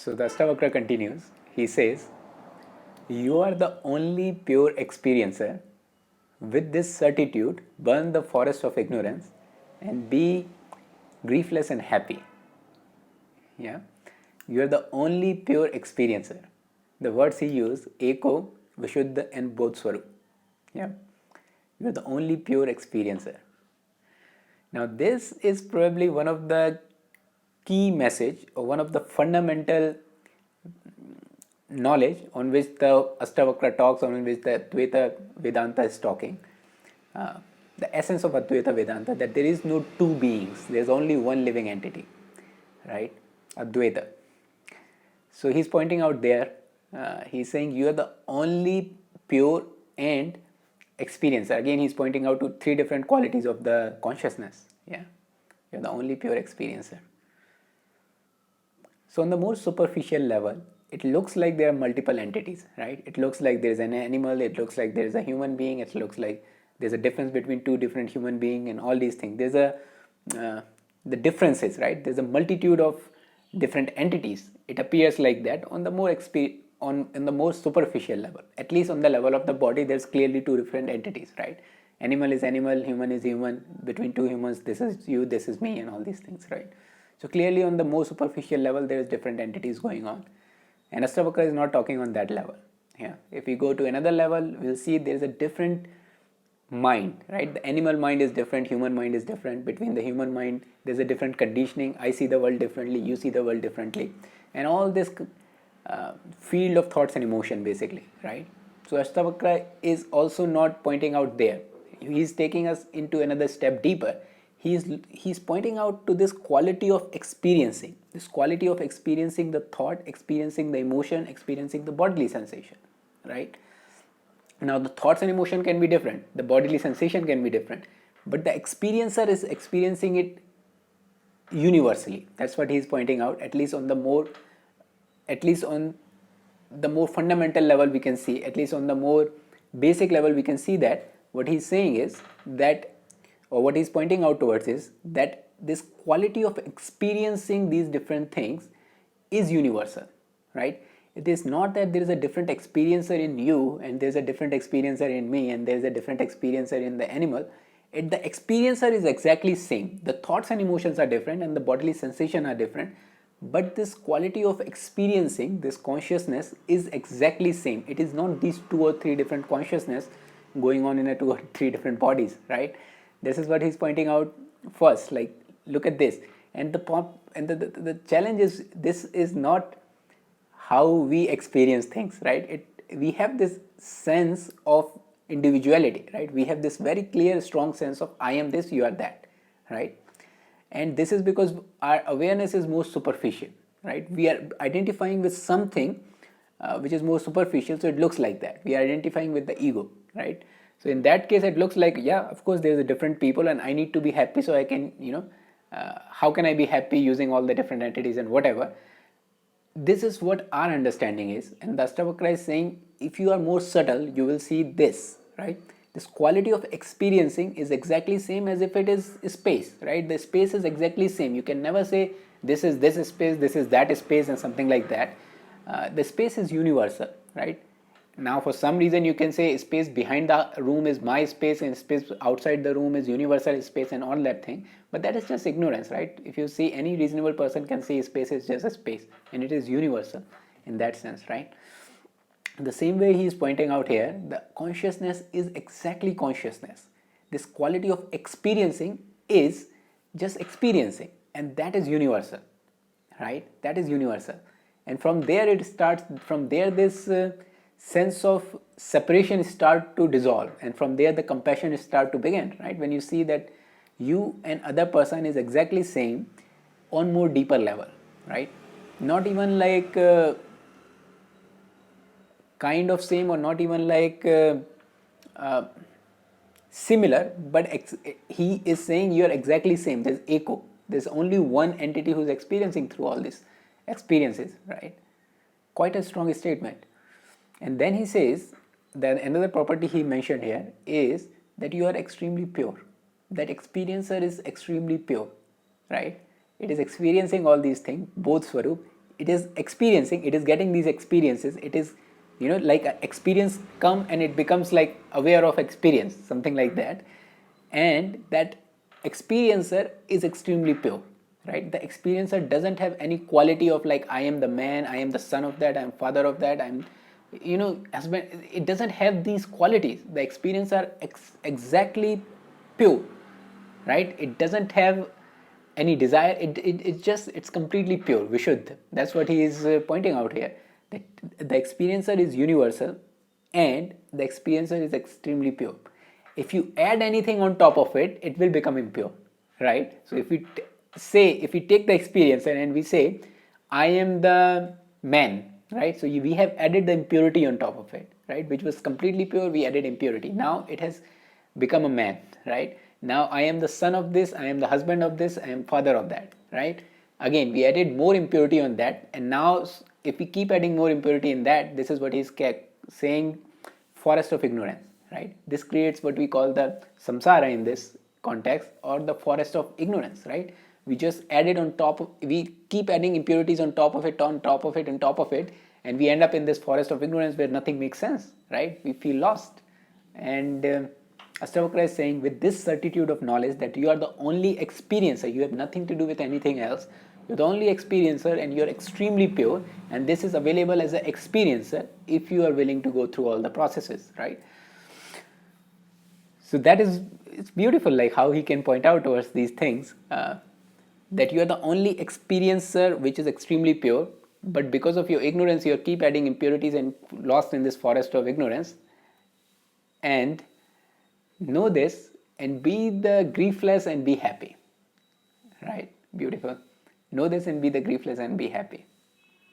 So the Ashtavakra continues. He says, "You are the only pure experiencer. With this certitude, burn the forest of ignorance and be griefless and happy." Yeah, you are the only pure experiencer. The words he used, Eko, Vishuddha, and Bodhswarup. Yeah, you are the only pure experiencer. Now, this is probably one of the key message or one of the fundamental knowledge on which the Ashtavakra talks, on which the Advaita Vedanta is talking. Uh, the essence of Advaita Vedanta, that there is no two beings, there is only one living entity, right? Advaita. So he's pointing out there, he's saying you are the only pure and experiencer. Again, he's pointing out to three different qualities of the consciousness. Yeah, you're the only pure experiencer. So on the more superficial level, it looks like there are multiple entities, right? It looks like there is an animal, it looks like there is a human being, it looks like there's a difference between two different human beings and all these things. There's the differences, right? There's a multitude of different entities. It appears like that on the more in the more superficial level. At least on the level of the body, there's clearly two different entities, right? Animal is animal, human is human. Between two humans, this is you, this is me, and all these things, right? So clearly on the more superficial level, there is different entities going on. And Ashtavakra is not talking on that level. Yeah. If we go to another level, we'll see there is a different mind, right? The animal mind is different, human mind is different. Between the human mind, there's a different conditioning. I see the world differently, you see the world differently. And all this field of thoughts and emotion, basically, right? So Ashtavakra is also not pointing out there. He's taking us into another step deeper. He's pointing out to this quality of experiencing, the thought, experiencing the emotion, experiencing the bodily sensation, right? Now the thoughts and emotion can be different, the bodily sensation can be different, but the experiencer is experiencing it universally. That's what he's pointing out. At least on the more fundamental level we can see, at least on the more basic level we can see that what he's saying is that, or what he's pointing out towards is that this quality of experiencing these different things is universal, right? It is not that there is a different experiencer in you and there's a different experiencer in me and there's a different experiencer in the animal. The experiencer is exactly same. The thoughts and emotions are different and the bodily sensation are different, but this quality of experiencing, this consciousness is exactly same. It is not these two or three different consciousness going on in a two or three different bodies, right? This is what he's pointing out first. Like, look at this, and the challenge is, this is not how we experience things, right? We have this sense of individuality, right? We have this very clear, strong sense of I am this, you are that, right? And this is because our awareness is more superficial, right? We are identifying with something which is more superficial, so it looks like that. We are identifying with the ego, right? So in that case, it looks like, yeah, of course, there's a different people and I need to be happy, so I can, how can I be happy using all the different entities and whatever. This is what our understanding is, and the Ashtavakra is saying if you are more subtle, you will see this, right? This quality of experiencing is exactly same as if it is space, right? The space is exactly same. You can never say this is this space, this is that space, and something like that. The space is universal, right? Now, for some reason, you can say space behind the room is my space and space outside the room is universal space and all that thing. But that is just ignorance, right? If you see, any reasonable person can say space is just a space and it is universal in that sense, right? The same way he is pointing out here, the consciousness is exactly consciousness. This quality of experiencing is just experiencing, and that is universal, right? That is universal. And from there it starts, from there this sense of separation start to dissolve, and from there the compassion start to begin, right? When you see that you and other person is exactly same on more deeper level, right? Not even like kind of same, or not even like similar, but he is saying you are exactly same. There's echo. There's only one entity who's experiencing through all these experiences, right? Quite a strong statement. And then he says that another property he mentioned here is that you are extremely pure. That experiencer is extremely pure, right? It is experiencing all these things, both Swarup. it is experiencing, it is getting these experiences, it is, like a experience come and it becomes like aware of experience, something like that. And that experiencer is extremely pure, right? The experiencer doesn't have any quality of like, I am the man, I am the son of that, I am father of that, I'm, husband. It doesn't have these qualities. The experience are exactly pure, right? It doesn't have any desire. It's completely pure, vishuddha. That's what he is pointing out here, that the experiencer is universal and the experiencer is extremely pure. If you add anything on top of it, it will become impure, right? So if we if we take the experiencer and we say, I am the man, right? So we have added the impurity on top of it, right? Which was completely pure, we added impurity. Now it has become a man, right? Now I am the son of this, I am the husband of this, I am father of that, right? Again, we added more impurity on that, and now if we keep adding more impurity in that, this is what he's saying, forest of ignorance, right? This creates what we call the samsara in this context, or the forest of ignorance, right? We just added on top of, we keep adding impurities on top of it, on top of it, on top of it, and we end up in this forest of ignorance where nothing makes sense, right? We feel lost. And Ashtavakra is saying, with this certitude of knowledge that you are the only experiencer, you have nothing to do with anything else, you're the only experiencer and you're extremely pure, and this is available as an experiencer if you are willing to go through all the processes, right? So that is, it's beautiful, like how he can point out towards these things, that you are the only experiencer which is extremely pure, but because of your ignorance you keep adding impurities and lost in this forest of ignorance. And know this and be the griefless and be happy, right? Beautiful. Know this and be the griefless and be happy.